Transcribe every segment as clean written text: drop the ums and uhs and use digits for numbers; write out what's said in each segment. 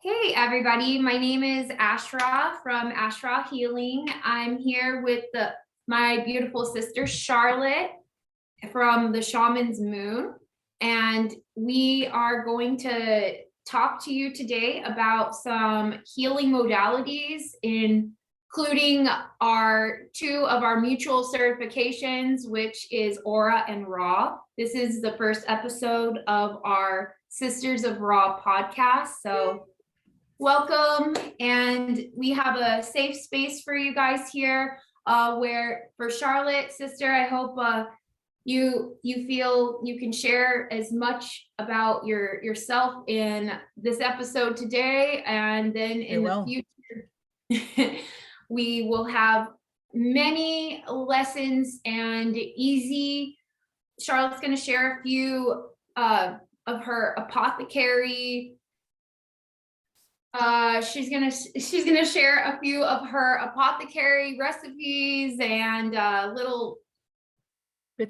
Hey everybody, my name is Ashra from Ashra Healing. I'm here with my beautiful sister Charlotte from the Shaman's Moon, and we are going to talk to you today about some healing modalities, including our two of our mutual certifications, which is Aura and RAAH. This is the first episode of our Sisters of RAAH podcast, so welcome. And we have a safe space for you guys here, where for Charlotte, sister, I hope you feel you can share as much about yourself in this episode today, and then in the future we will have many lessons and easy. Charlotte's going to share a few of her apothecary. She's gonna share a few of her apothecary recipes and little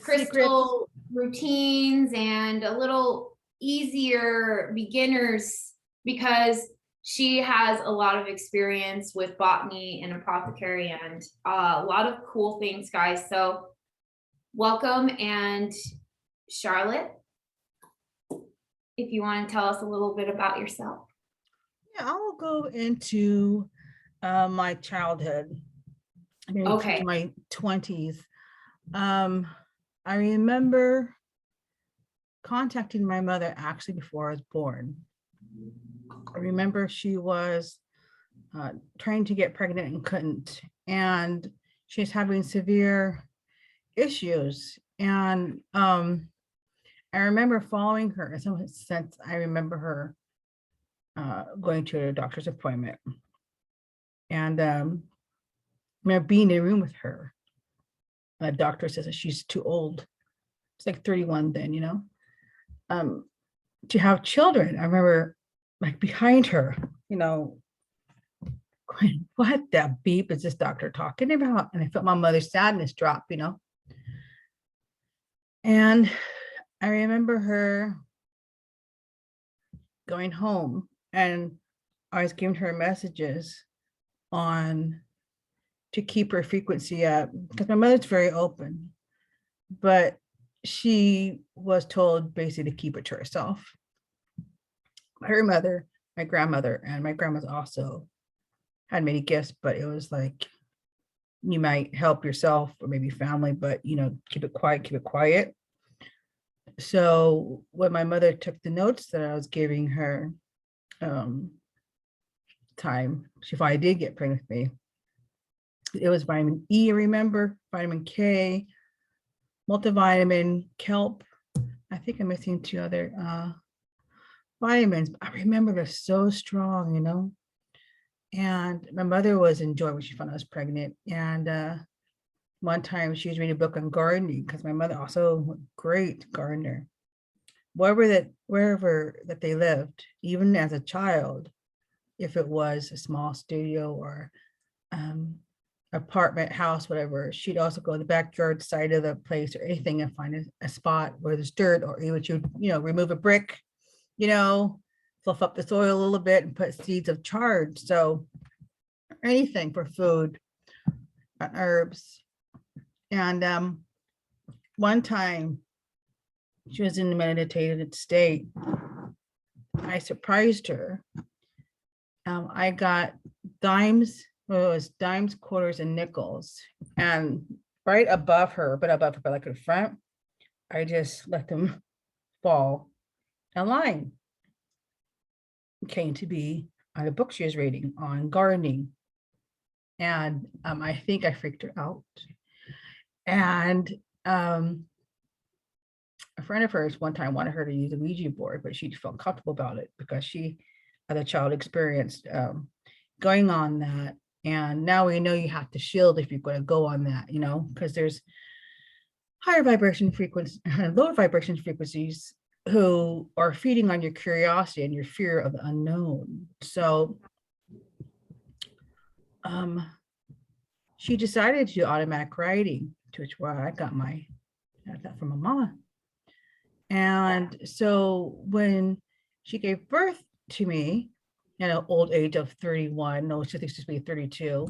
crystal routines and a little easier beginners, because she has a lot of experience with botany and apothecary and a lot of cool things, guys. So welcome. And Charlotte, if you want to tell us a little bit about yourself. Yeah, I will go into my childhood, Okay. My 20s. I remember contacting my mother actually before I was born. I remember she was trying to get pregnant and couldn't, and she's having severe issues. And I remember following her. In some sense, I remember her going to a doctor's appointment, and remember being in a room with her. The doctor says that she's too old. It's like 31 then, to have children. I remember like behind her, going, what the beep is this doctor talking about? And I felt my mother's sadness drop, And I remember her going home, and I was giving her messages on to keep her frequency up, because my mother's very open, but she was told basically to keep it to herself. Her mother, my grandmother, and my grandma's also had many gifts, but it was like, you might help yourself or maybe family, but keep it quiet. So when my mother took the notes that I was giving her, time, she finally did get pregnant with me. It was vitamin E, I remember, vitamin K, multivitamin, kelp. I think I'm missing two other vitamins, but I remember they're so strong, And my mother was in joy when she found I was pregnant. And one time she was reading a book on gardening, because my mother also a great gardener. Wherever that they lived, even as a child, if it was a small studio or apartment house, whatever, she'd also go to the backyard side of the place or anything and find a spot where there's dirt, or she would, remove a brick, fluff up the soil a little bit and put seeds of chard. So anything for food, herbs. And one time she was in a meditative state. I surprised her. I got dimes, quarters, and nickels. And right above her, but like in front, I just let them fall in line. It came to be on a book she was reading on gardening. And I think I freaked her out. And a friend of hers one time wanted her to use a Ouija board, but she felt comfortable about it because she, as a child, experienced going on that. And now we know you have to shield if you're going to go on that, because there's higher vibration frequencies and lower vibration frequencies who are feeding on your curiosity and your fear of the unknown. So she decided to do automatic writing, to which I got that from my mama. And so when she gave birth to me, old age of 31. No, she thinks she's be 32.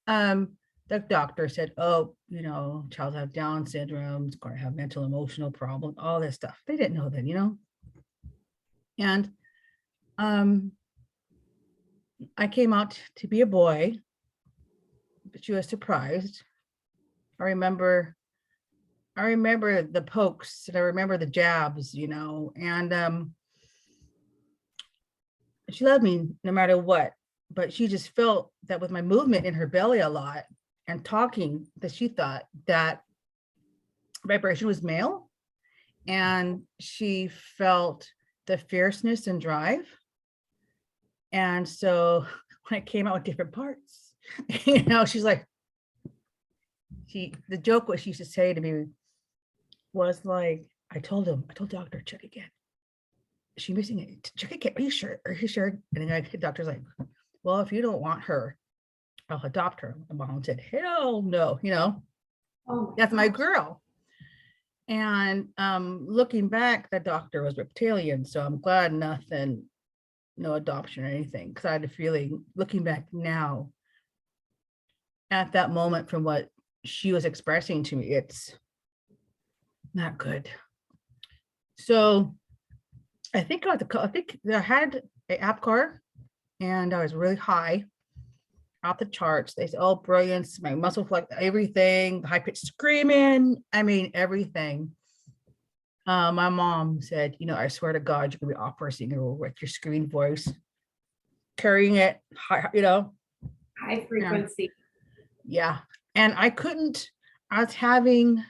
The doctor said, oh, child have Down syndrome, it's going to have mental, emotional problems, all this stuff. They didn't know then, And I came out to be a boy, but she was surprised. I remember the pokes and I remember the jabs, and she loved me no matter what, but she just felt that with my movement in her belly a lot and talking, that she thought that vibration was male, and she felt the fierceness and drive. And so when I came out with different parts, she's like, the joke what she used to say to me was like, I told doctor, check again. Is she missing it? Check again. Are you sure? Are you sure? And then the doctor's like, well, if you don't want her, I'll adopt her. My mom said, hell no, Oh, that's my girl. And looking back, the doctor was reptilian. So I'm glad nothing, no adoption or anything. Because I had a feeling, looking back now, at that moment from what she was expressing to me, it's not good. So I think I had an app car and I was really high, off the charts. They said, oh, brilliance, my muscle flex, everything, high pitched screaming. I mean, everything. My mom said, I swear to God, you're gonna be opera singer with your screaming voice, carrying it, high, high frequency. Yeah. And I was having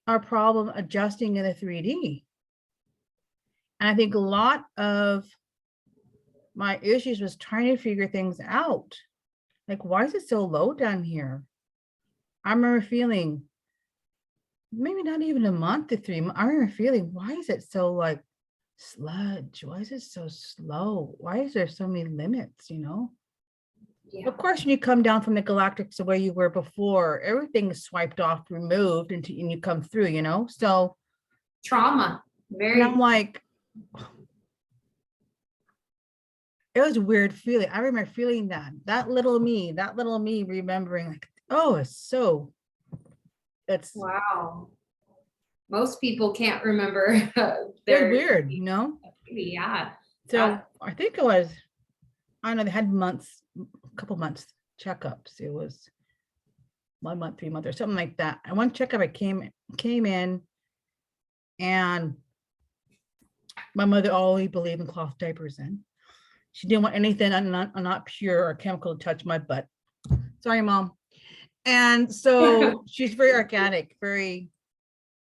a problem adjusting in the 3D. And I think a lot of my issues was trying to figure things out. Like, why is it so low down here? I remember feeling, maybe not even a month to 3 months, I remember feeling, why is it so like sludge? Why is it so slow? Why is there so many limits, Yeah. Of course, when you come down from the galactics the way you were before, everything is swiped off, removed, and you come through, So Trauma. and I'm like, it was a weird feeling. I remember feeling that little me remembering like, oh, it's wow. Most people can't remember they're weird, Yeah. So I think it was, I don't know, they had a couple months checkups. It was 1 month, 3 months or something like that. And one checkup I came in, and my mother always believed in cloth diapers then. She didn't want anything not pure or chemical to touch my butt. Sorry, Mom. And so she's very organic, very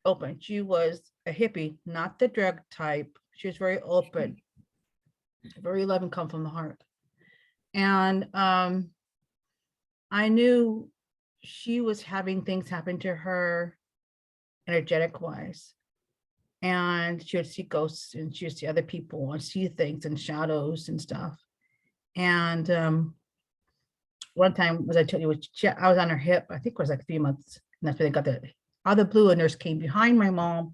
open. She was a hippie, not the drug type. She was very open, very loving, come from the heart. And I knew she was having things happen to her energetic wise. And she would see ghosts and she would see other people and see things and shadows and stuff. And one time, as I told you, I was on her hip, I think it was like 3 months. And that's when they got the other blue, a nurse came behind my mom,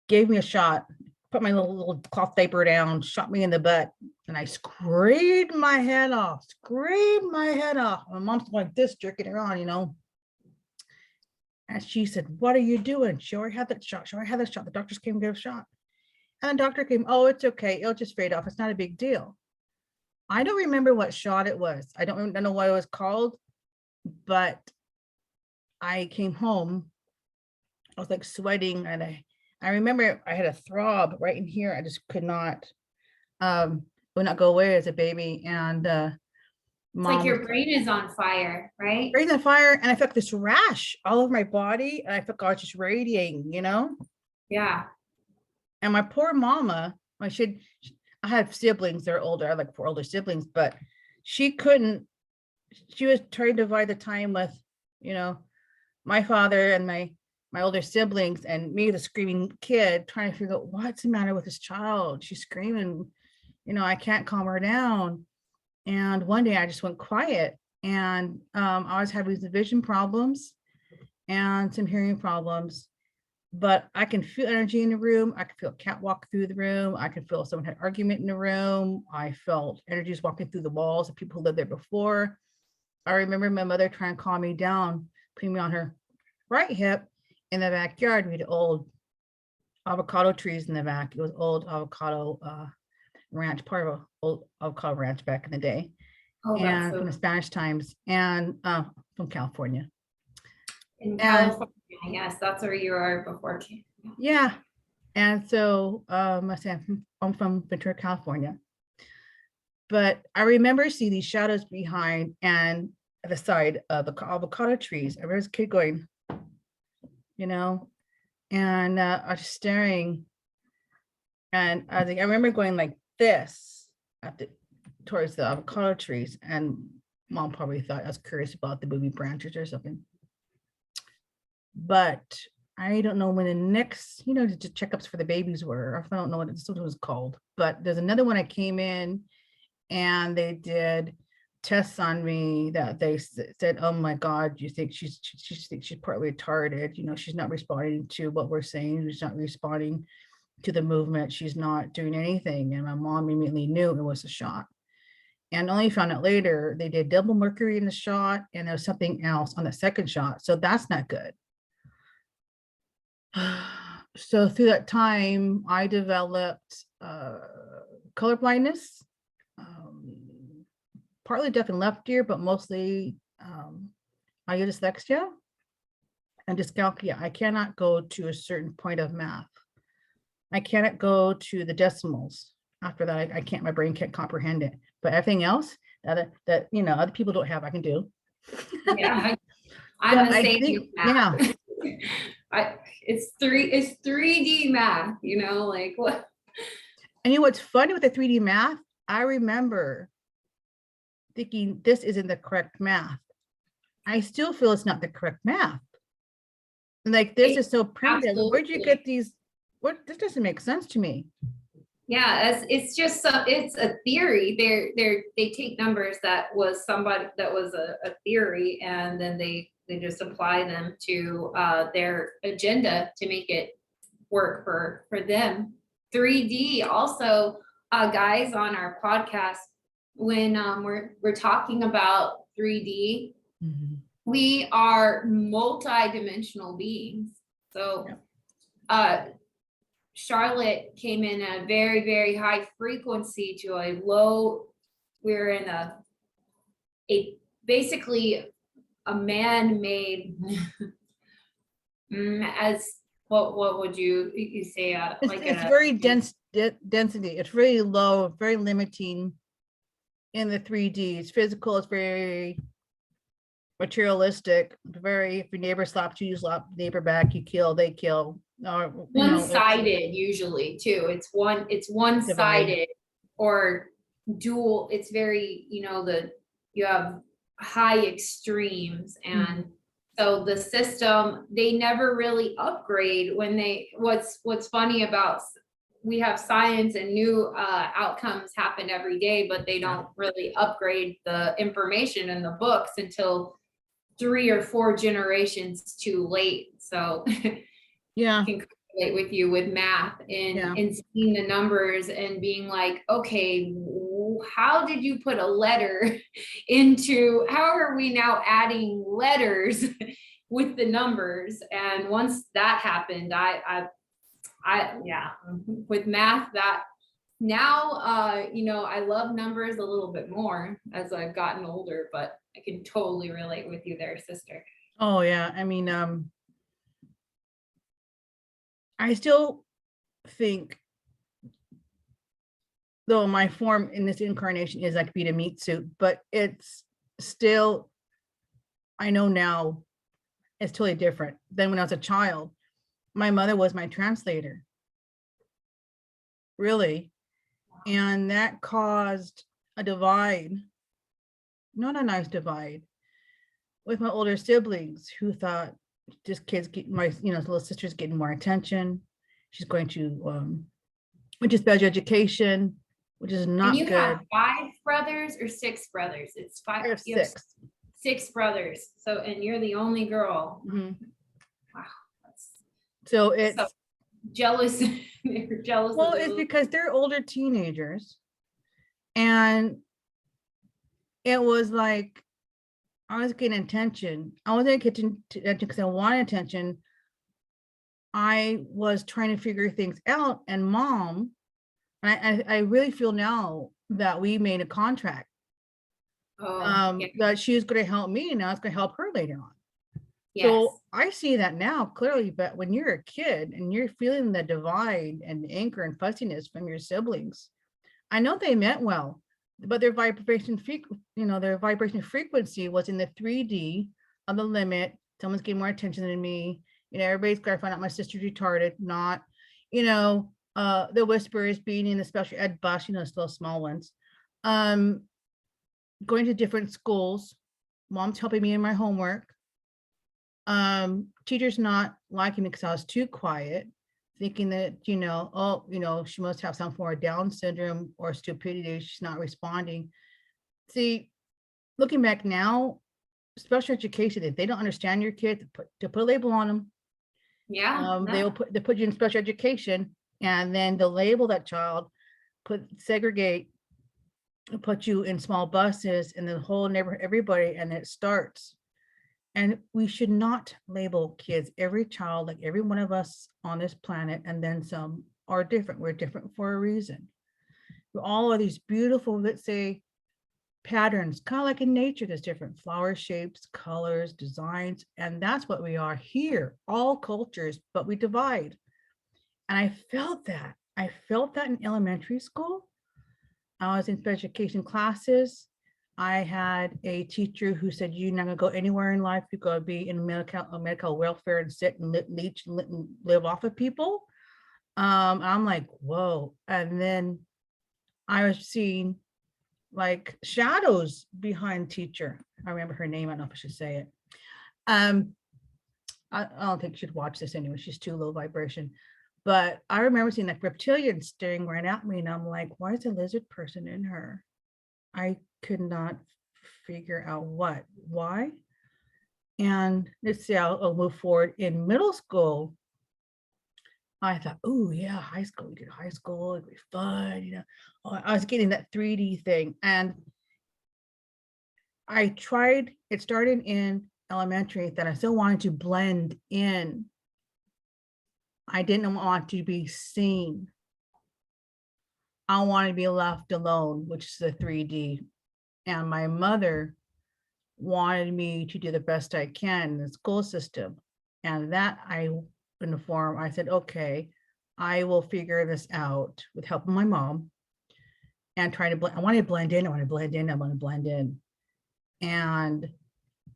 gave me a shot, put my little cloth diaper down, shot me in the butt, and I screamed my head off. My mom's like this, jerking her on, And she said, what are you doing? She already had that shot. The doctors came and gave a shot. And the doctor came, oh, it's okay. It'll just fade off. It's not a big deal. I don't remember what shot it was. I don't know what it was called, but I came home. I was like sweating, and I remember I had a throb right in here. I just could not, would not go away as a baby. And It's like your brain is on fire, right? Brain's on fire, and I felt this rash all over my body, and I felt God just radiating, Yeah. And my poor mama, I have siblings, they're older, I have like 4 older siblings, but she was trying to divide the time with, my father and my older siblings, and me, the screaming kid, trying to figure out what's the matter with this child. She's screaming, I can't calm her down. And one day I just went quiet, and I was having some vision problems and some hearing problems, but I can feel energy in the room. I can feel a cat walk through the room. I can feel someone had argument in the room. I felt energies walking through the walls of people who lived there before. I remember my mother trying to calm me down, putting me on her right hip in the backyard. We had old avocado trees in the back. It was old avocado ranch, part of an old avocado ranch back in the day. Oh, that's And so from the Spanish times, and from California. in And California. Yes, that's where you are before. yeah. And so I say I'm from Ventura, California. But I remember seeing these shadows behind and at the side of the avocado trees. I remember as a kid going, you know, and I was staring. And I think I remember going like this at the towards the avocado trees. And mom probably thought I was curious about the baby branches or something. But I don't know when the next, the checkups for the babies were. I don't know what it was called. But there's another one I came in and they did tests on me that they said, oh my God, you think she's partly retarded. She's not responding to what we're saying. She's not responding to the movement. She's not doing anything. And my mom immediately knew it was a shot. And only found out later they did double mercury in the shot and there was something else on the second shot. So that's not good. So through that time, I developed color blindness, partly deaf in left ear, but mostly I get dyslexia and dyscalculia. I cannot go to a certain point of math. I cannot go to the decimals. After that, I can't. My brain can't comprehend it. But everything else that other people don't have, I can do. Yeah, I'm the same. Yeah. It's 3D math. Like what? And what's funny with the 3D math? I remember thinking this isn't the correct math. I still feel it's not the correct math. Like this is so primitive. Absolutely. Where'd you get these? This doesn't make sense to me. Yeah, it's just it's a theory. They take numbers that was a theory, and then they just apply them to their agenda to make it work for them. 3D also, guys, on our podcast, when we're talking about 3D, we are multi-dimensional beings. So Charlotte came in at a very, very high frequency to a low. We're in a basically a man-made as what would you say? It's very dense density. It's really low, very limiting in the 3D. It's physical. It's very materialistic. Very, if your neighbor slaps you, you slap neighbor back. You kill, they kill. One-sided usually too. It's one-sided or dual. It's very, you have high extremes, and so the system, they never really upgrade when what's funny about, we have science and new outcomes happen every day, but they don't really upgrade the information in the books until 3 or 4 generations too late. So yeah, I can correlate with you with math and seeing the numbers and being like, okay, how did you put a letter into, how are we now adding letters with the numbers? And once that happened, I with math, that now I love numbers a little bit more as I've gotten older, but I can totally relate with you there, sister. Oh yeah, I mean, I still think, though my form in this incarnation is like being a meat suit, but it's still, I know now it's totally different than when I was a child. My mother was my translator, really. And that caused a divide, not a nice divide, with my older siblings who thought this kid's getting, my little sister's getting more attention. She's going to which is special education, which is not good. And you have 5 brothers or 6 brothers? It's 5. I have 6. 6 brothers. So, and you're the only girl. Mm-hmm. Wow. So it's, So jealous. They're jealous well, of it's those. because they're older teenagers. And it was like, I was getting attention. I wasn't getting attention because I wanted attention. I was trying to figure things out. And mom, I really feel now that we made a contract, Yeah. that she was going to help me and I was going to help her later on. Yes. So I see that now clearly, but when you're a kid and you're feeling the divide and anger and fussiness from your siblings, I know they meant well, but their vibration frequency was in the 3D of the limit. Someone's getting more attention than me. Everybody's got to find out my sister's retarded, not, the whispers being in the special ed bus, still small ones. Going to different schools, mom's helping me in my homework. Teachers not liking me because I was too quiet, thinking that, she must have some form of Down syndrome or stupidity. She's not responding. See, looking back now, special education, if they don't understand your kid, to put a label on them. Yeah. They put you in special education, and then they'll label that child, segregate, put you in small buses in the whole neighborhood, everybody, and it starts. And we should not label kids. Every child, like every one of us on this planet, and then some, are different. We're different for a reason. We all are these beautiful, let's say, patterns, kind of like in nature. There's different flower shapes, colors, designs, and that's what we are here. All cultures, but we divide. And I felt that. I felt that in elementary school. I was in special education classes. I had a teacher who said, you're not gonna go anywhere in life. You're gonna be in medical welfare and sit and leech and live off of people. I'm like, whoa. And then I was seeing like shadows behind teacher. I remember her name. I don't know if I should say it. I don't think she'd watch this anyway. She's too low vibration. But I remember seeing like reptilians staring right at me. And I'm like, why is a lizard person in her? I could not figure out why. And let's see, I'll move forward. In middle school, I thought, oh yeah, high school, we did high school, it'd be fun, I was getting that 3D thing. And I tried, it started in elementary that I still wanted to blend in. I didn't want to be seen. I wanted to be left alone, which is the 3D. And my mother wanted me to do the best I can in the school system. And that in the form, I said, okay, I will figure this out with help of my mom and try to blend. I want to blend in. I want to blend in. I want to blend in. And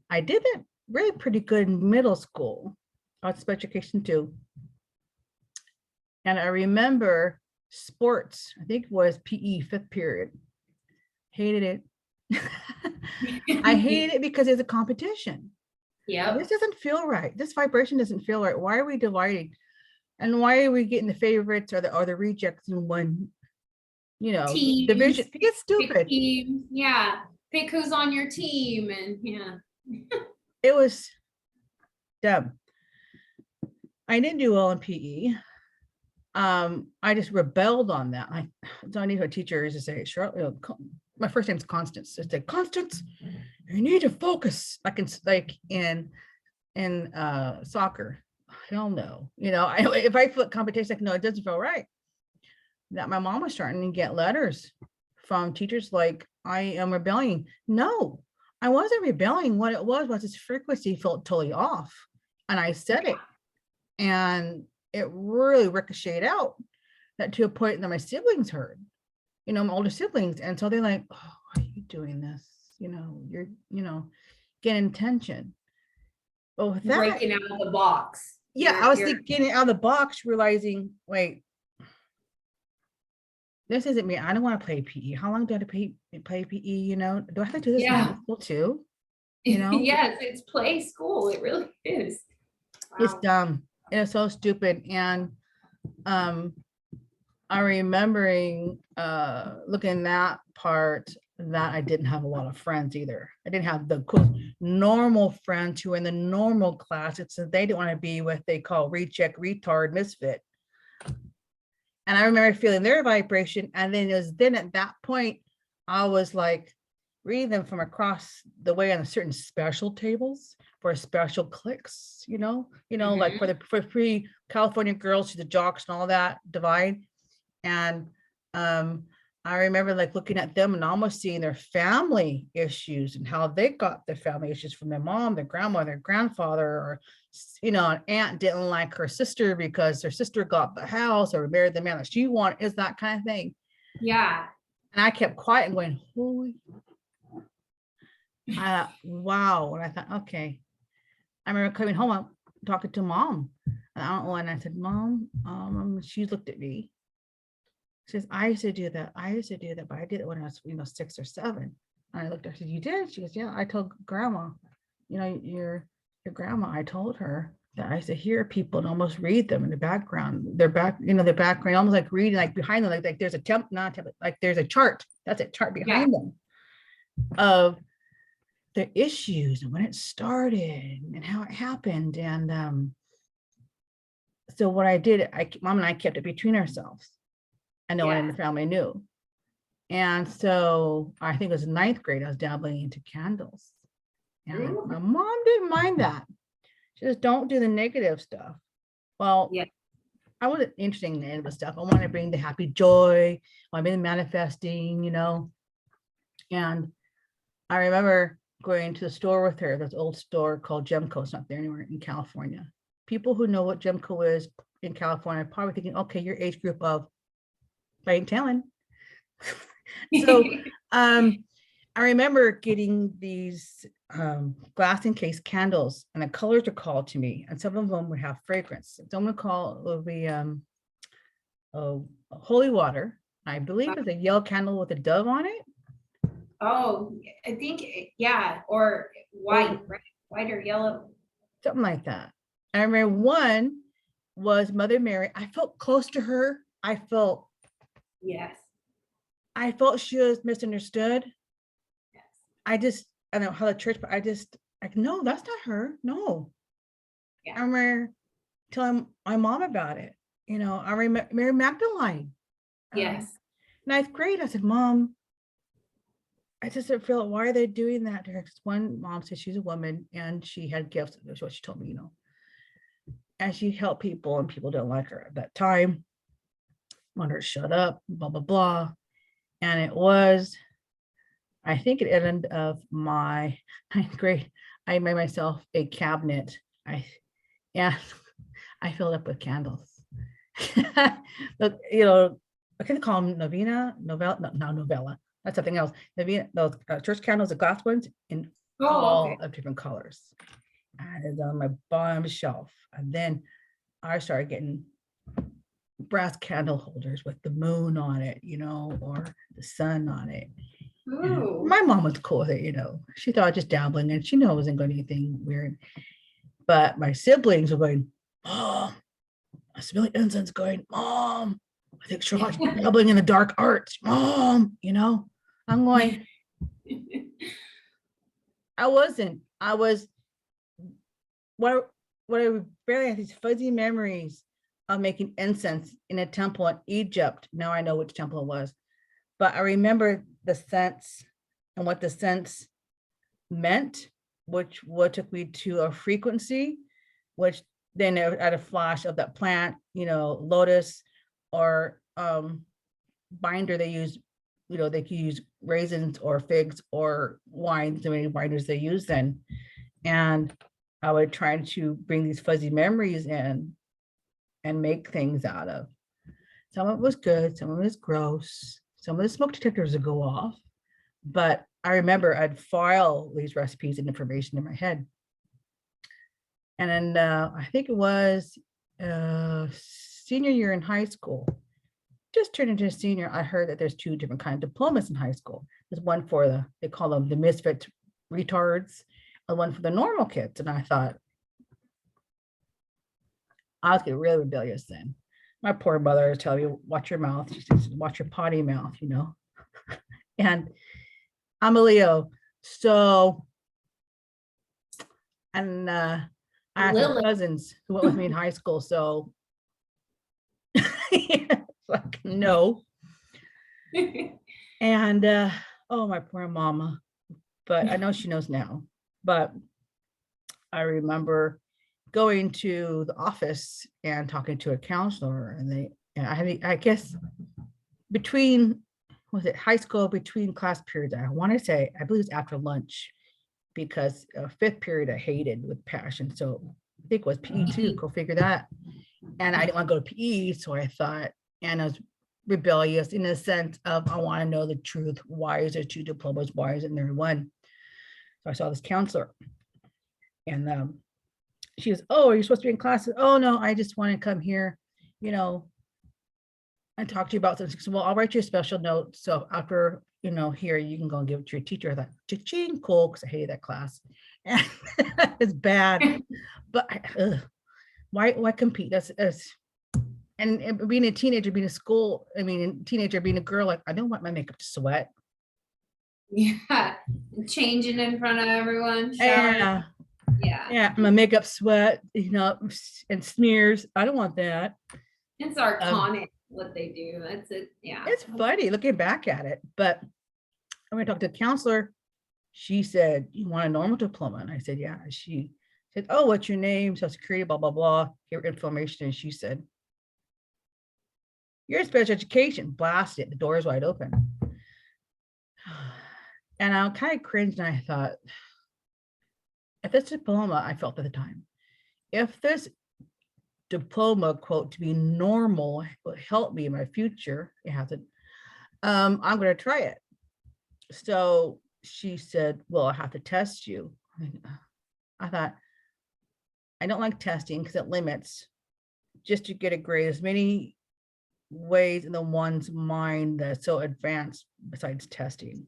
I did that really pretty good in middle school. I was special education too. And I remember sports, I think it was PE 5th period. Hated it. I hated it because it's a competition. Yeah. This doesn't feel right. This vibration doesn't feel right. Why are we dividing? And why are we getting the favorites or the rejects in one, Teams, division? It's stupid. teams, yeah. Pick who's on your team, and yeah. It was dumb. I didn't do well in PE. I just rebelled on that. So I need a teacher to say, Charlotte, my first name's Constance. I said, Constance, you need to focus. Like in soccer. Hell no. If I feel competition, no, it doesn't feel right. That my mom was starting to get letters from teachers like, I am rebelling. No, I wasn't rebelling. What it was this frequency felt totally off. And I said it. And it really ricocheted out, that to a point that my siblings heard, my older siblings. And so they're like, oh, why are you doing this? You're, getting attention. But with that, breaking out of the box. Yeah, I was getting out of the box, realizing, wait, this isn't me. I don't want to play PE. How long do I have to play PE? Do I have to do this in high school too? Yes, it's play school. It really is. Wow. It's dumb. It's so stupid. And I'm remembering looking at that part that I didn't have a lot of friends either. I didn't have the cool normal friends who were in the normal class. It's that they didn't want to be what they call recheck, retard, misfit. And I remember feeling their vibration. And then it was then at that point, I was like reading them from across the way on certain special tables for special cliques, like for free California girls to the jocks and all that divide. And I remember like looking at them and almost seeing their family issues and how they got their family issues from their mom, their grandma, their grandfather, or an aunt didn't like her sister because her sister got the house or married the man that she wanted, is that kind of thing. Yeah. And I kept quiet and going, holy, wow. And I thought, okay. I remember coming home, I'm talking to mom, and I said, Mom, she looked at me. She says, I used to do that, but I did it when I was 6 or 7. And I looked at her, I said, you did? She goes, yeah, I told grandma, your grandma, I told her that I used to hear people and almost read them in the background, their background, almost like reading, like behind them, like there's a like there's a chart, that's a chart behind them of the issues and when it started and how it happened. And so what I did, Mom and I kept it between ourselves. And no one in the family knew. And so I think it was 9th grade, I was dabbling into candles. And my mom didn't mind that. She says, don't do the negative stuff. Well, I wasn't interested in the negative stuff. I want to bring the happy joy. I've been manifesting, And I remember going to the store with her, this old store called Gemco. It's not there anywhere in California. People who know what Gemco is in California are probably thinking, okay, your age group of, I ain't telling. So I remember getting these glass encased candles, and the colors are called to me, and some of them would have fragrance. Some would be holy water. I believe it's a yellow candle with a dove on it. Oh, I think, or white, right? White or yellow. Something like that. I remember one was Mother Mary. I felt close to her. I felt she was misunderstood. Yes. I don't know how the church, but no, that's not her. No. Yeah. I remember telling my mom about it. I remember Mary Magdalene. Yes. 9th grade, I said, Mom, I just didn't feel, why are they doing that to her? One mom said she's a woman and she had gifts. That's what she told me, And she helped people and people didn't like her at that time. Wanted her to shut up, blah, blah, blah. And it was, I think at the end of my 9th grade, I made myself a cabinet. I filled up with candles. But, I can call them novella. That's something else. Novena, those church candles, the glass ones, in all of different colors. And it's on my bottom shelf. And then I started getting brass candle holders with the moon on it, or the sun on it. My mom was cool with it, She thought just dabbling, and she knew it wasn't going to be anything weird. But my siblings were going, Mom, I smell incense going, Mom, I think Charlotte's dabbling in the dark arts, Mom, I'm going, I wasn't. I was, what I barely had these fuzzy memories of making incense in a temple in Egypt. Now I know which temple it was, but I remember the sense and what the sense meant, which what took me to a frequency, which then at a flash of that plant, lotus or binder they use, they could use raisins or figs or wine, so many binders they use then. And I would try to bring these fuzzy memories in and make things out of. Some of it was good, some of it was gross, some of the smoke detectors would go off. But I remember I'd file these recipes and information in my head. And then I think it was senior year in high school, just turned into a senior, I heard that there's 2 different kinds of diplomas in high school. There's one for they call them the misfit retards, and one for the normal kids. And I thought, I was getting really rebellious then. My poor mother was telling me, watch your mouth. She says, watch your potty mouth, And I'm a Leo. So, and I have some Lilith. cousins who went with me in high school. So, like, no. And oh, my poor mama. But I know she knows now. But I remember going to the office and talking to a counselor, and I guess between, was it high school, between class periods, I want to say, I believe it's after lunch, because fifth period I hated with passion. So I think it was PE too, go figure that. And I didn't want to go to PE, so I thought, and I was rebellious in the sense of, I want to know the truth. Why is there two diplomas? Why isn't there one? So I saw this counselor, and she was, oh, are you supposed to be in classes? Oh no, I just want to come here, you know, and talk to you about this. Well, I'll write you a special note. So after, here, you can go and give it to your teacher. I thought, cha-ching, cool, because I hated that class. And it's bad. But why compete? And being a teenager, being a school, teenager, being a girl, like, I don't want my makeup to sweat. Yeah, changing in front of everyone. Yeah. Yeah, my makeup sweat, and smears. I don't want that. It's iconic what they do. That's it. Yeah. It's funny looking back at it. But when I talked to the counselor, she said, you want a normal diploma? And I said, yeah. She said, oh, what's your name? Social security, blah, blah, blah. Give her information. And she said, you're in special education. Blast it. The door is wide open. And I kind of cringed, and I thought, if this diploma, I felt at the time, if this diploma, quote, to be normal will help me in my future, it hasn't, I'm going to try it. So she said, well, I have to test you. I thought, I don't like testing because it limits, just to get a grade, as many ways in the one's mind that's so advanced besides testing.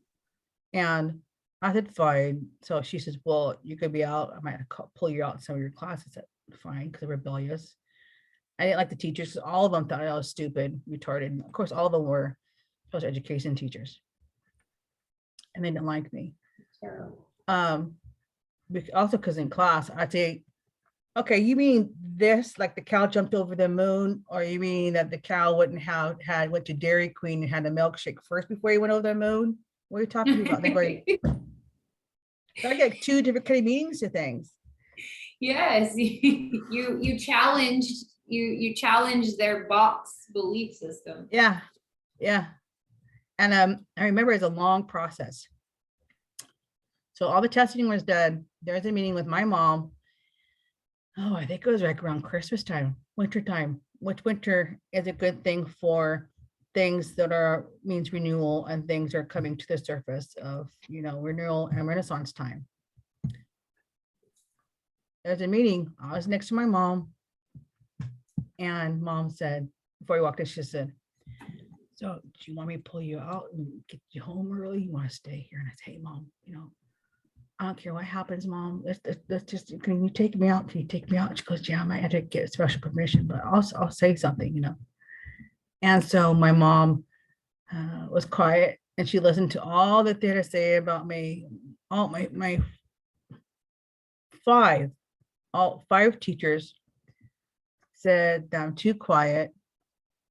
And I said, fine. So she says, well, you could be out. I might pull you out in some of your classes. I said, fine, because they're rebellious. I didn't like the teachers, because all of them thought I was stupid, retarded. Of course, all of them were special education teachers. And they didn't like me. Also, because in class, I'd say, okay, you mean this, like the cow jumped over the moon, or you mean that the cow wouldn't have went to Dairy Queen and had a milkshake first before he went over the moon? What are you talking about? I get two different kind of meanings to things. Yes, you challenged their box belief system. Yeah. And I remember it's a long process. So all the testing was done. There's a meeting with my mom. Oh, I think it was like around Christmas time, winter time, which winter is a good thing for things that means renewal, and things are coming to the surface of, renewal and Renaissance time. There's a meeting. I was next to my mom, and mom said, before we walked in, she said, so do you want me to pull you out and get you home early? You want to stay here? And I said, hey, mom, I don't care what happens, mom. Let's just, can you take me out? Can you take me out? She goes, yeah, I might have to get special permission, but I'll say something, And so my mom was quiet, and she listened to all that they had to say about me. All my five teachers said that I'm too quiet.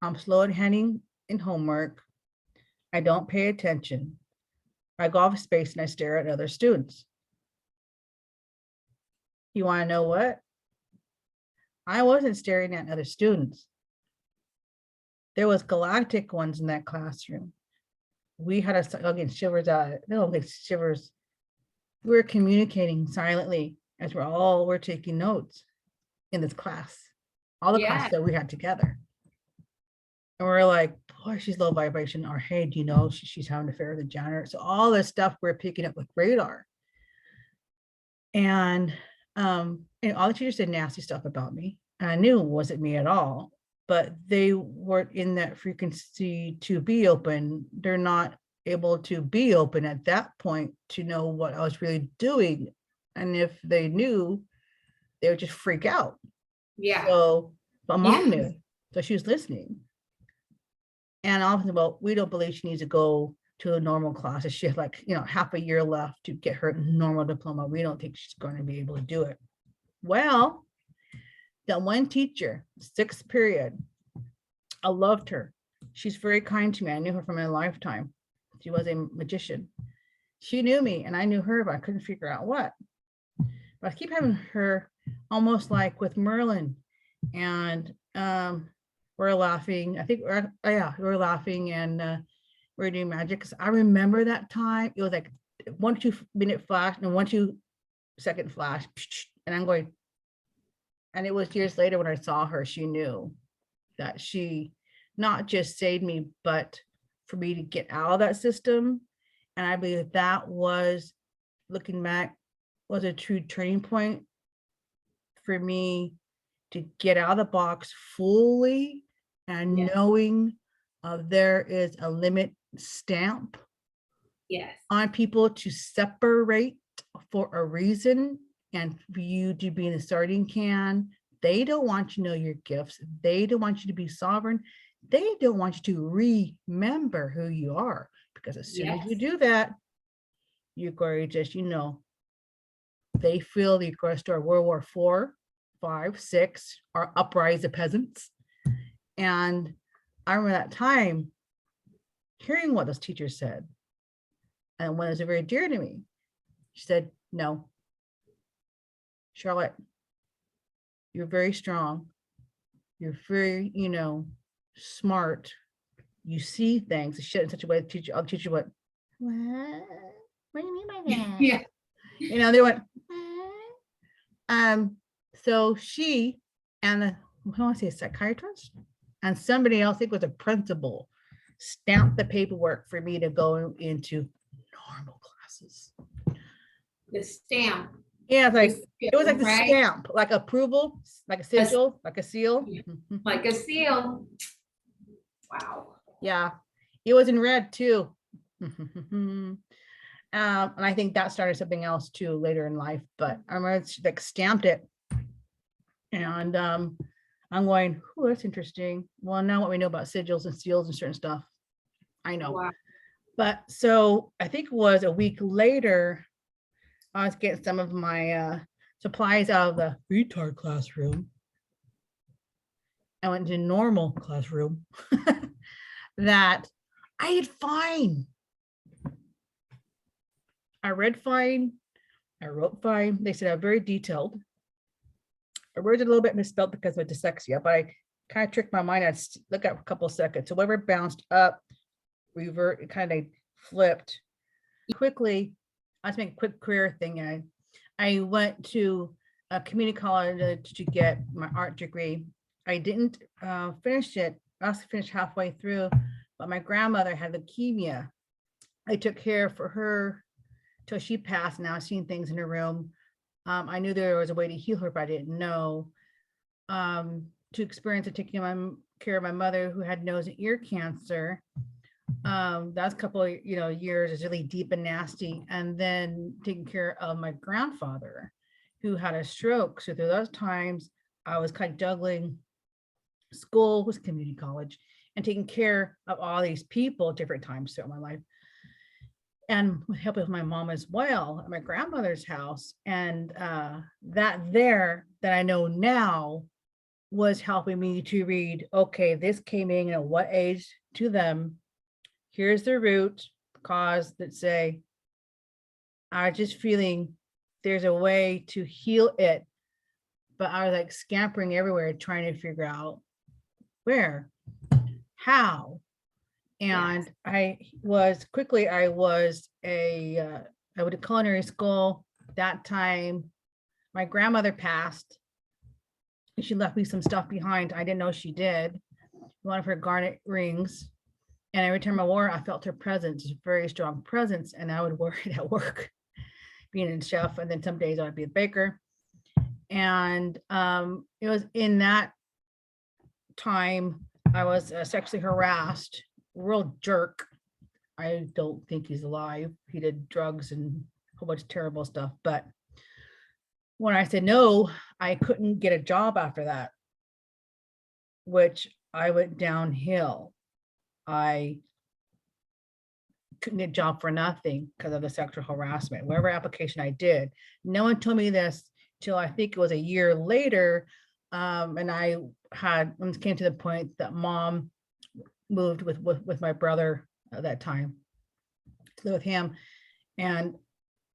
I'm slow at handing in homework. I don't pay attention. I go off space and I stare at other students. You want to know what? I wasn't staring at other students. There was galactic ones in that classroom. We had I'll get shivers out. No, get shivers. We were communicating silently as we're taking notes in this class. All the classes that we had together. And we're like, boy, she's low vibration. Or hey, do you know she's having an affair with the janitor? So all this stuff we're picking up with radar. And all the teachers said nasty stuff about me. And I knew it wasn't me at all, but they weren't in that frequency to be open. They're not able to be open at that point to know what I was really doing. And if they knew, they would just freak out. Yeah. So my mom knew, so she was listening. And I was, well, we don't believe she needs to go to a normal classes. She had like, half a year left to get her normal diploma. We don't think she's going to be able to do it. Well, that one teacher, 6th period, I loved her. She's very kind to me. I knew her from a lifetime. She was a magician. She knew me and I knew her, but I couldn't figure out what. But I keep having her almost like with Merlin, and we're laughing. I think we're laughing and we're doing magic. Because I remember that time. It was like 1 2-minute flash and 1 2-second flash, and I'm going. And it was years later when I saw her, she knew that she not just saved me, but for me to get out of that system. And I believe that was, looking back, was a true turning point for me to get out of the box fully and knowing there is a limit stamp on people to separate for a reason, and for you to be in the starting can. They don't want you to know your gifts. They don't want you to be sovereign. They don't want you to remember who you are, because as soon as you do that, you're going to just, they feel you're going to start World War IV, 5, 6, or uprise the peasants. And I remember that time hearing what those teachers said. And one was very dear to me. She said, no, Charlotte, you're very strong. You're very, smart. You see things. She said in such a way, I'll teach you what do you mean by that? They went, so she and I want to say a psychiatrist and somebody else, I think was a principal, stamped the paperwork for me to go into normal classes. The stamp. Yeah, it's like it was like the stamp, like approval, like a sigil, like a seal. Like a seal. Wow. Yeah, it was in red too. And I think that started something else too later in life, but I remember she like stamped it. And I'm going, oh, that's interesting. Well, now what we know about sigils and seals and certain stuff, I know. Wow. But so I think it was a week later, I was getting some of my supplies out of the retard classroom. I went to normal classroom that I did fine. I read fine. I wrote fine. They said I'm very detailed. I wrote it a little bit misspelled because of dyslexia, but I kind of tricked my mind. I'd look at a couple of seconds. So whatever bounced up, revert, it kind of flipped quickly. I was making a quick career thing. I went to a community college to get my art degree. I didn't finish it. I also finished halfway through, but my grandmother had leukemia. I took care for her till she passed. Now I've seen things in her room. I knew there was a way to heal her, but I didn't know. To experience of taking care of my mother who had nose and ear cancer. That was a couple of years, is really deep and nasty. And then taking care of my grandfather who had a stroke. So through those times, I was kind of juggling school, was community college, and taking care of all these people at different times throughout my life. And helping with my mom as well at my grandmother's house. And that I know now was helping me to read, okay, this came in at what age to them. Here's the root cause that say, I'm just feeling there's a way to heal it. But I was like scampering everywhere trying to figure out where, how. And I was I went to culinary school. That time, my grandmother passed. And she left me some stuff behind. I didn't know she did. One of her garnet rings. And every time I wore it, I felt her presence, a very strong presence. And I would wear it at work, being a chef. And then some days I'd be a baker. And it was in that time I was sexually harassed. Real jerk. I don't think he's alive. He did drugs and a whole bunch of terrible stuff. But when I said no, I couldn't get a job after that, which I went downhill. I couldn't get a job for nothing because of the sexual harassment. Whatever application I did, no one told me this till I think it was a year later. And I came to the point that mom moved with my brother at that time to live with him. And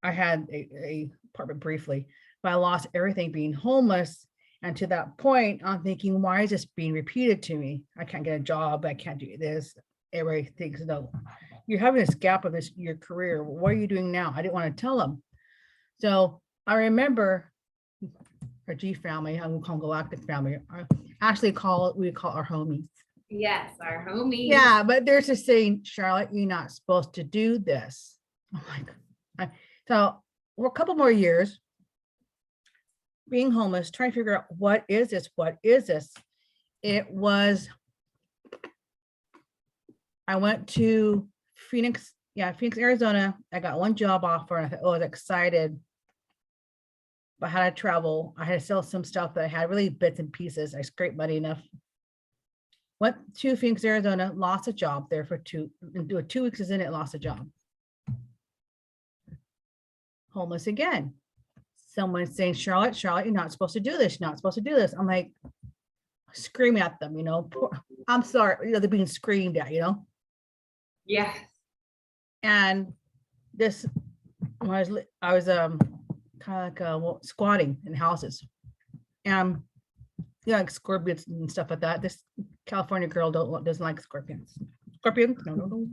I had a apartment briefly, but I lost everything being homeless. And to that point, I'm thinking, why is this being repeated to me? I can't get a job. I can't do this. Everybody thinks, no, you're having this gap of your career. What are you doing now? I didn't want to tell them. So I remember our G family, I will call them Galactic family. We call our homies. Yes, our homies. Yeah, but they're just saying, Charlotte, you're not supposed to do this. I'm like, so for a couple more years, being homeless, trying to figure out what is this? It was, I went to Phoenix, Arizona. I got one job offer and I thought, oh, I was excited. But I had to travel. I had to sell some stuff that I had, really bits and pieces. I scraped money enough. Went to Phoenix, Arizona, lost a job there for 2 weeks in it, lost a job. Homeless again. Someone saying, Charlotte, you're not supposed to do this. You're not supposed to do this. I'm like, screaming at them, I'm sorry, they're being screamed at, Yes. And this, when I was kind of like squatting in houses, and like scorpions and stuff like that. This California girl doesn't like scorpions. No.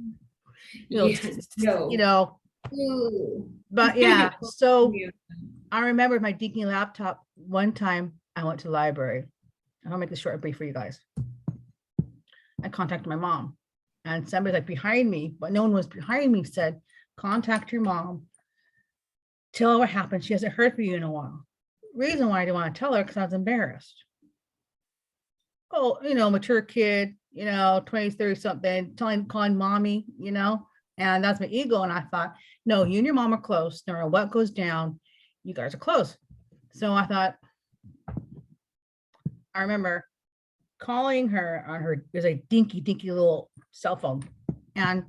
Yes, no. But yeah, so I remember my dinky laptop. One time I went to the library. I'll make this short and brief for you guys. I contacted my mom, and somebody like behind me, but no one was behind me, said, contact your mom. Tell her what happened. She hasn't heard from you in a while. Reason why I didn't want to tell her, because I was embarrassed. Oh, mature kid, 20, 30 something, calling mommy, and that's my ego. And I thought, no, you and your mom are close. No matter what goes down, you guys are close. So I thought, I remember calling her on her, there's a dinky little cell phone. And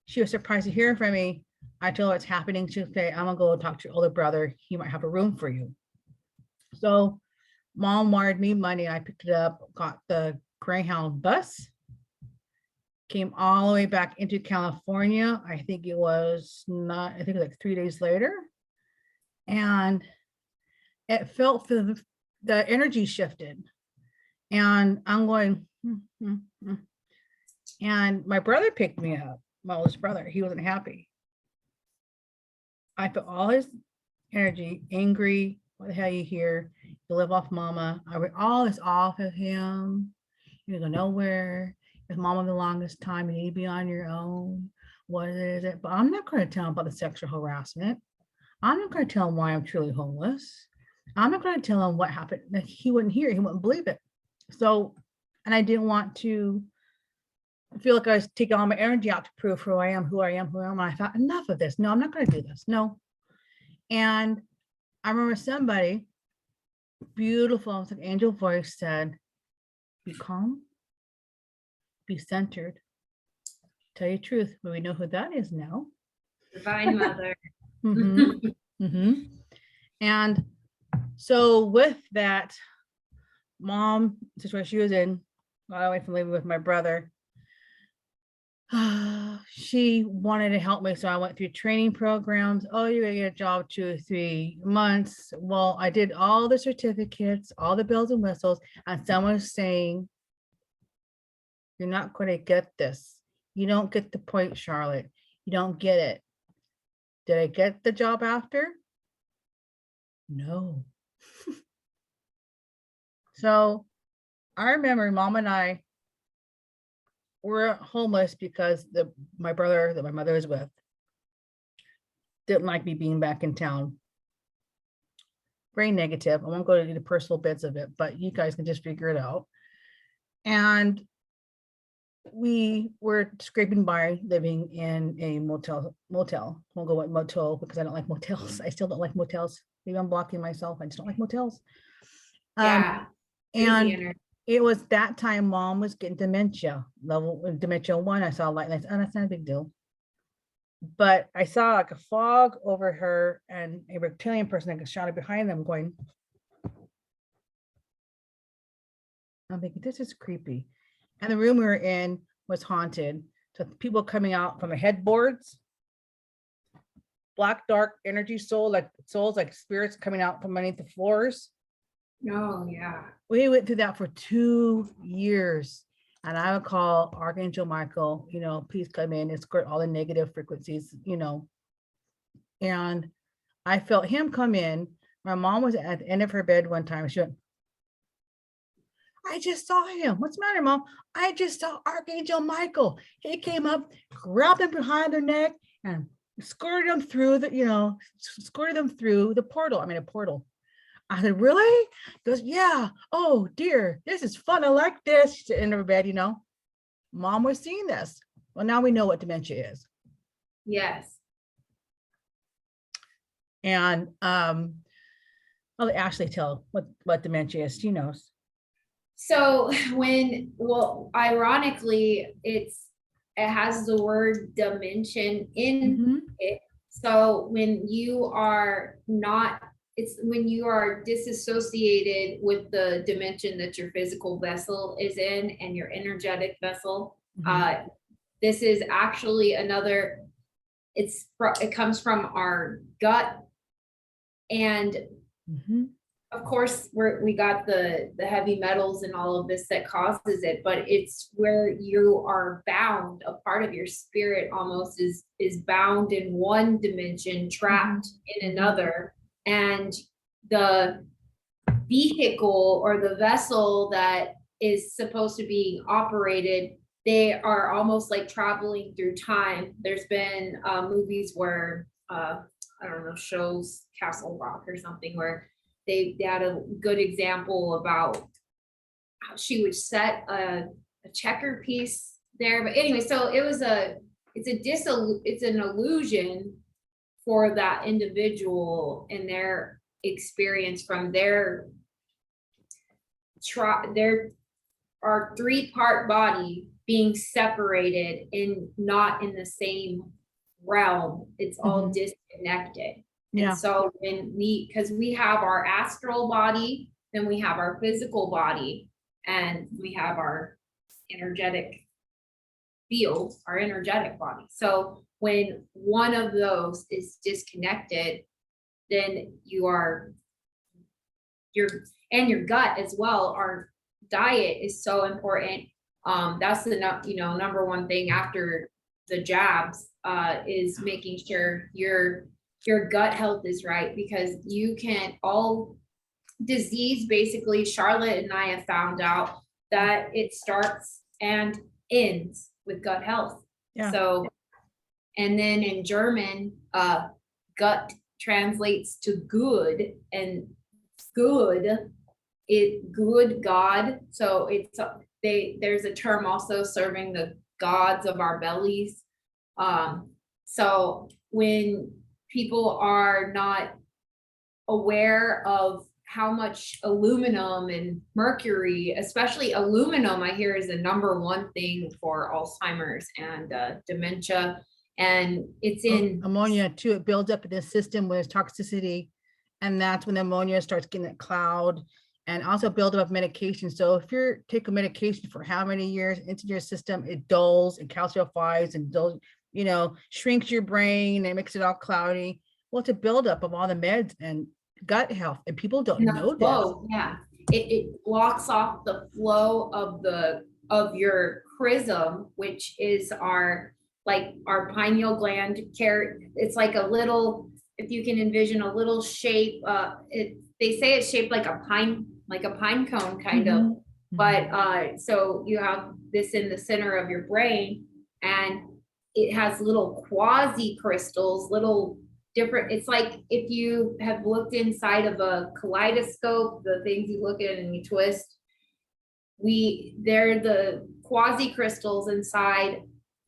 she was surprised to hear from me. I told her what's happening. She'll say, I'm gonna go talk to your older brother. He might have a room for you. So mom wired me money. I picked it up, got the Greyhound bus, came all the way back into California. I think it was like 3 days later. And it felt the energy shifted. And I'm going, and my brother picked me up, my oldest brother. He wasn't happy. I felt all his energy, angry. What the hell are you here? You live off mama. I read all this off of him. You go nowhere. With mama the longest time, you need to be on your own. What is it? But I'm not going to tell him about the sexual harassment. I'm not going to tell him why I'm truly homeless. I'm not going to tell him what happened. He wouldn't hear. He wouldn't believe it. So, and I didn't want to feel like I was taking all my energy out to prove who I am. And I thought, enough of this. No, I'm not going to do this. No. And I remember somebody, beautiful, with an angel voice, said, be calm, be centered, tell you the truth. But we know who that is now. Divine Mother. And so with that mom situation she was in, got away from living with my brother, she wanted to help me. So I went through training programs. Oh, you're gonna get a job 2 or 3 months. Well, I did all the certificates, all the bells and whistles, and someone was saying, you're not going to get this. You don't get the point, Charlotte. You don't get it. Did I get the job after? No. So I remember mom and I were homeless because my brother that my mother was with didn't like me being back in town. Very negative. I won't go into the personal bits of it, but you guys can just figure it out. And we were scraping by, living in a motel. Won't go with motel because I don't like motels. I still don't like motels. Maybe I'm blocking myself. I just don't like motels. Yeah. And it was that time mom was getting dementia 1. I saw light lights. Oh, that's not a big deal. but I saw like a fog over her and a reptilian person like shot behind them going. I'm thinking, this is creepy. And the room we were in was haunted. So people coming out from the headboards, black, dark energy souls, like spirits coming out from underneath the floors. Oh, yeah. We went through that for 2 years. And I would call Archangel Michael, please come in, escort all the negative frequencies, And I felt him come in. My mom was at the end of her bed one time. She went, I just saw him. What's the matter, Mom? I just saw Archangel Michael. He came up, grabbed them behind their neck, and escorted them through the portal. A portal. I said, really? He goes, yeah. Oh dear, this is fun. I like this. She's in her bed, Mom was seeing this. Well, now we know what dementia is. Yes. And I'll let Ashley tell what dementia is. She knows. So ironically, it has the word dimension in it. So when you are when you are disassociated with the dimension that your physical vessel is in and your energetic vessel, this is actually it comes from our gut. And of course, we got the heavy metals and all of this that causes it, but it's where you are bound. A part of your spirit almost is bound in one dimension, trapped in another. And the vehicle or the vessel that is supposed to be operated, they are almost like traveling through time. There's been movies where, I don't know, shows, Castle Rock or something, where they had a good example about how she would set a checker piece there. But anyway, so it's an illusion for that individual and their experience from their our 3-part body being separated and not in the same realm. It's all disconnected. Yeah. And so because we have our astral body, then we have our physical body, and we have our energetic field, our energetic body. So when one of those is disconnected, then your gut as well. Our diet is so important. That's the number one thing after the jabs, is making sure your gut health is right, because all disease, basically, Charlotte and I have found out that it starts and ends with gut health. Yeah. So, and then in German, gut translates to good, and good God. So there's a term also serving the gods of our bellies. So when people are not aware of how much aluminum and mercury, especially aluminum, I hear is the number one thing for Alzheimer's and dementia. And it's in ammonia too. It builds up in the system with toxicity. And that's when the ammonia starts getting that cloud, and also build up medication. So if you're taking medication for how many years into your system, it dulls and calcifies and dulls, shrinks your brain and makes it all cloudy. Well, it's a buildup of all the meds and gut health, and people don't know this. Yeah, it blocks off the flow of your chrism, which is our pineal gland. It's like a little, if you can envision a little shape. They say it's shaped like a pine cone kind of. But so you have this in the center of your brain, and it has little quasi crystals, little different. It's like if you have looked inside of a kaleidoscope, the things you look at and you twist, they're the quasi crystals inside.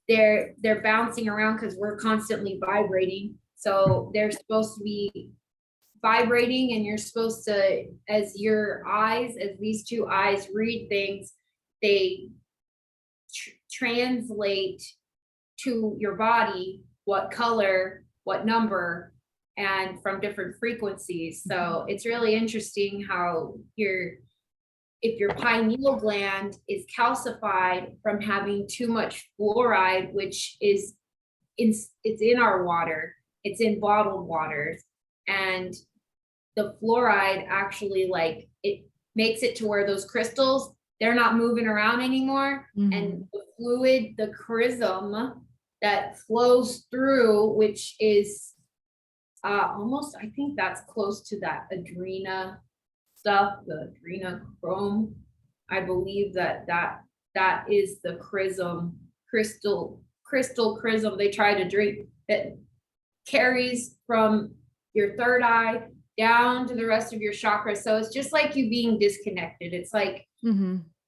They're bouncing around because we're constantly vibrating. So they're supposed to be vibrating, and you're supposed to, as these two eyes read things, they translate to your body what color, what number, and from different frequencies. So it's really interesting how if your pineal gland is calcified from having too much fluoride, which is it's in our water, it's in bottled waters, and the fluoride actually, like, it makes it to where those crystals, they're not moving around anymore. And the fluid, the chrism that flows through, which is almost, I think that's close to that adrena stuff, the adrenochrome. I believe that is the crystal chrism they try to drink, that carries from your third eye down to the rest of your chakras. So it's just like you being disconnected. It's like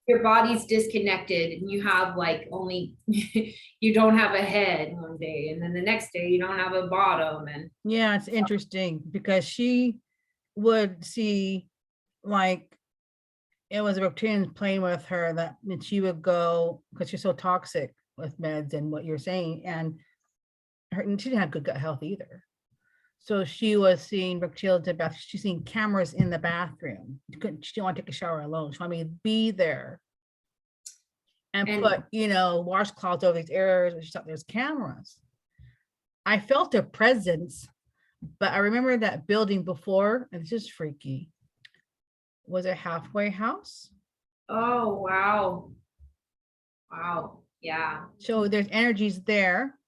your body's disconnected, and you have like only you don't have a head one day, and then the next day you don't have a bottom. And yeah, it's interesting because she would see, like, it was reptilians playing with her, that and she would go, because she's so toxic with meds and what you're saying, and she didn't have good gut health either. So she was seeing reptilians in bath. She's seeing cameras in the bathroom. She didn't want to take a shower alone. She wanted me to be there and put, washcloths over these areas where she thought there's cameras. I felt a presence, but I remember that building before, and this is freaky, was a halfway house. oh, wow. Yeah. So there's energies there.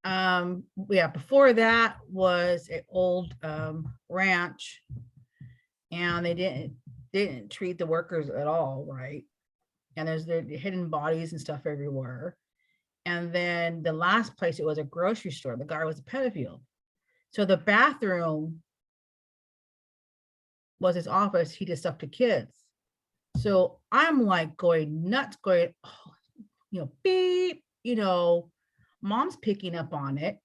Yeah, before that was an old ranch, and they didn't treat the workers at all right, and there's the hidden bodies and stuff everywhere. And then the last place, it was a grocery store. The guy was a pedophile. So the bathroom was his office. He did stuff to kids. So I'm like going nuts, going, beep, mom's picking up on it.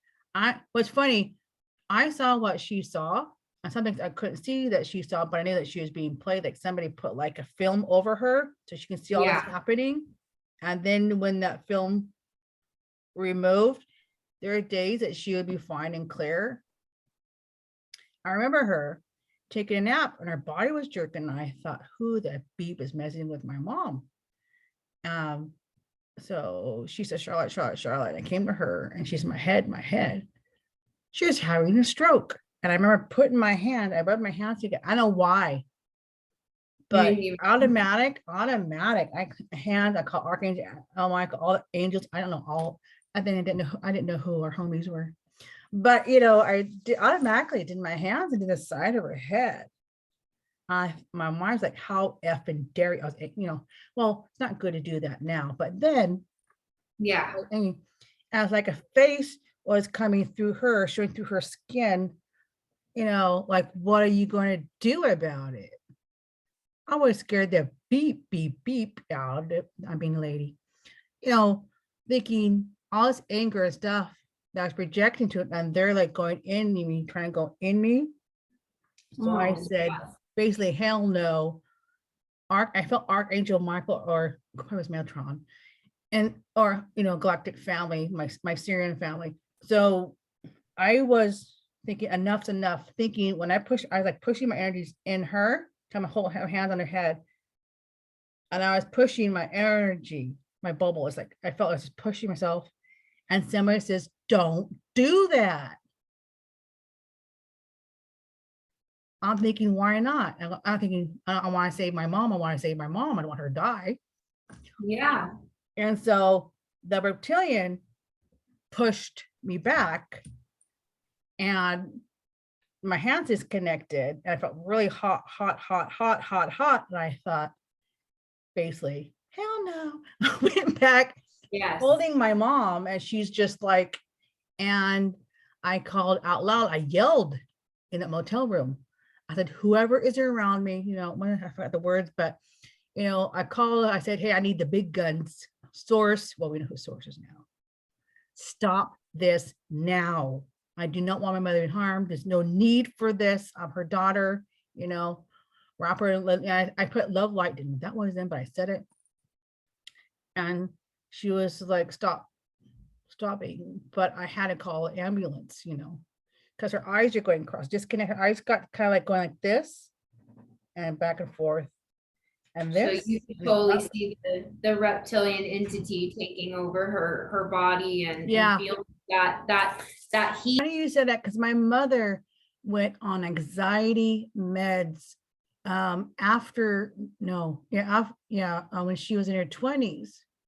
What's funny, I saw what she saw, and some things I couldn't see that she saw, but I knew that she was being played. Like somebody put like a film over her so she can see all this happening. And then when that film removed, there are days that she would be fine and clear. I remember her taking a nap and her body was jerking, and I thought, who the beep is messing with my mom? So she said, Charlotte. I came to her, and she's my head. She was having a stroke. And I remember putting my hand, I rubbed my hands together. I don't know why, but automatic. I call Archangel, oh my God, all the angels. I don't know all. I didn't know who our homies were, but I automatically did my hands into the side of her head. My mind's like, how effing dare you? I was, well, it's not good to do that now, but then, I mean, as like a face was coming through her, showing through her skin, like, what are you going to do about it? I was scared to beep, beep, beep out of it. I mean, lady, thinking all this anger and stuff that I was projecting to it, and they're like going in me, trying to go in me. So I said, basically, hell no. I felt Archangel Michael, or it was Metatron, or galactic family, my Syrian family. So I was thinking, enough's enough. Thinking when I was like pushing my energies in her, trying to hold her hands on her head, and I was pushing my energy, my bubble. It's like I felt I was just pushing myself, and somebody says, "Don't do that." I'm thinking, why not? And I'm thinking, I want to save my mom. I want to save my mom. I don't want her to die. Yeah. And so the reptilian pushed me back, and my hands disconnected, and I felt really hot. And I thought, basically, hell no. I went back, holding my mom, and she's just like, and I called out loud. I yelled in that motel room. I said, whoever is around me, I forgot the words, but, I called, I said, hey, I need the big guns. Source, well, we know who Source is now. Stop this now. I do not want my mother in harm. There's no need for this. I'm her daughter, wrap her. I put love light, didn't that was in, but I said it. And she was like, stop stopping, but I had to call an ambulance, because her eyes are going across, disconnect. Her eyes got kind of like going like this and back and forth. And So this, you could and totally up. see the reptilian entity taking over her body and Yeah. feel that heat. Funny you said that because my mother went on anxiety meds after, no, yeah, when she was in her 20s.